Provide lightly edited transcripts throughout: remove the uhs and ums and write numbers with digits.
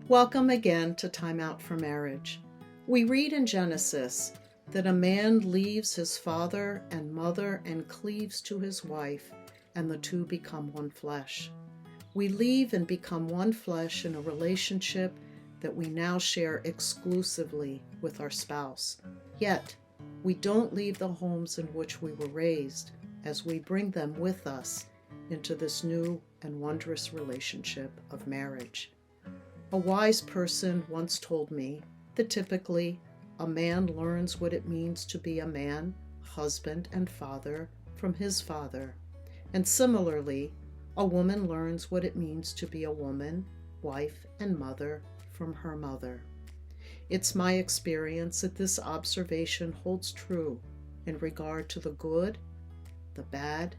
Welcome again to Time Out for Marriage. We read in Genesis that a man leaves his father and mother and cleaves to his wife, and the two become one flesh. We leave and become one flesh in a relationship that we now share exclusively with our spouse. Yet, we don't leave the homes in which we were raised, as we bring them with us into this new and wondrous relationship of marriage. A wise person once told me that typically a man learns what it means to be a man, husband, and father from his father. And similarly, a woman learns what it means to be a woman, wife, and mother from her mother. It's my experience that this observation holds true in regard to the good, the bad,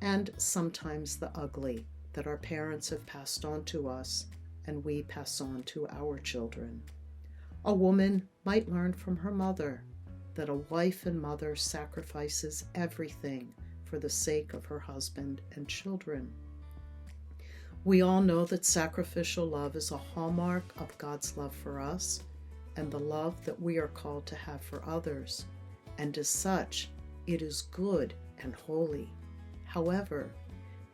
and sometimes the ugly that our parents have passed on to us and we pass on to our children. A woman might learn from her mother that a wife and mother sacrifices everything for the sake of her husband and children. We all know that sacrificial love is a hallmark of God's love for us and the love that we are called to have for others, and as such, it is good and holy. However,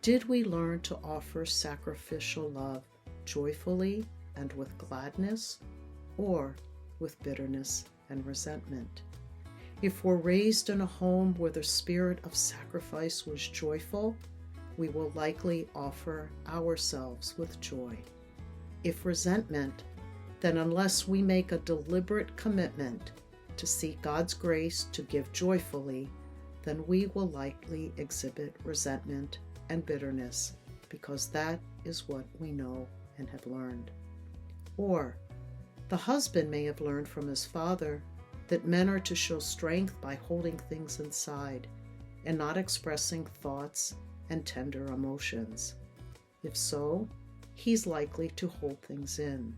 did we learn to offer sacrificial love joyfully and with gladness, or with bitterness and resentment? If we're raised in a home where the spirit of sacrifice was joyful, we will likely offer ourselves with joy. If resentment, then unless we make a deliberate commitment to seek God's grace to give joyfully, then we will likely exhibit resentment and bitterness, because that is what we know and have learned. Or the husband may have learned from his father that men are to show strength by holding things inside and not expressing thoughts and tender emotions. If so, he's likely to hold things in,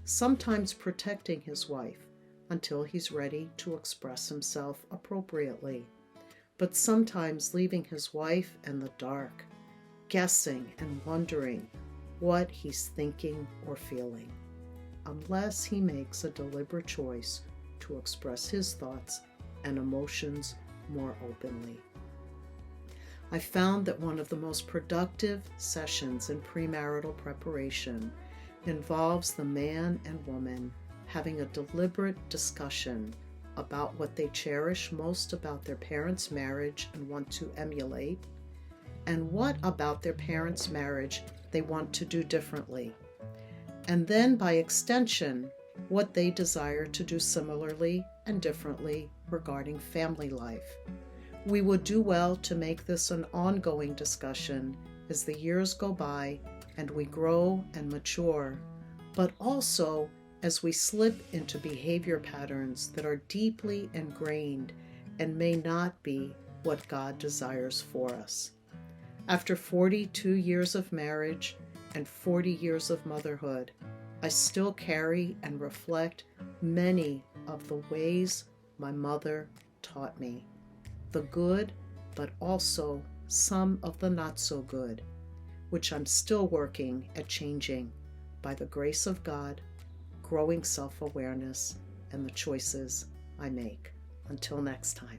sometimes protecting his wife until he's ready to express himself appropriately, but sometimes leaving his wife in the dark, guessing and wondering what he's thinking or feeling, unless he makes a deliberate choice to express his thoughts and emotions more openly. I found that one of the most productive sessions in premarital preparation involves the man and woman having a deliberate discussion about what they cherish most about their parents' marriage and want to emulate, and what about their parents' marriage they want to do differently, and then by extension, what they desire to do similarly and differently regarding family life. We would do well to make this an ongoing discussion as the years go by and we grow and mature, but also as we slip into behavior patterns that are deeply ingrained and may not be what God desires for us. After 42 years of marriage and 40 years of motherhood, I still carry and reflect many of the ways my mother taught me, the good, but also some of the not so good, which I'm still working at changing by the grace of God, growing self-awareness, and the choices I make. Until next time.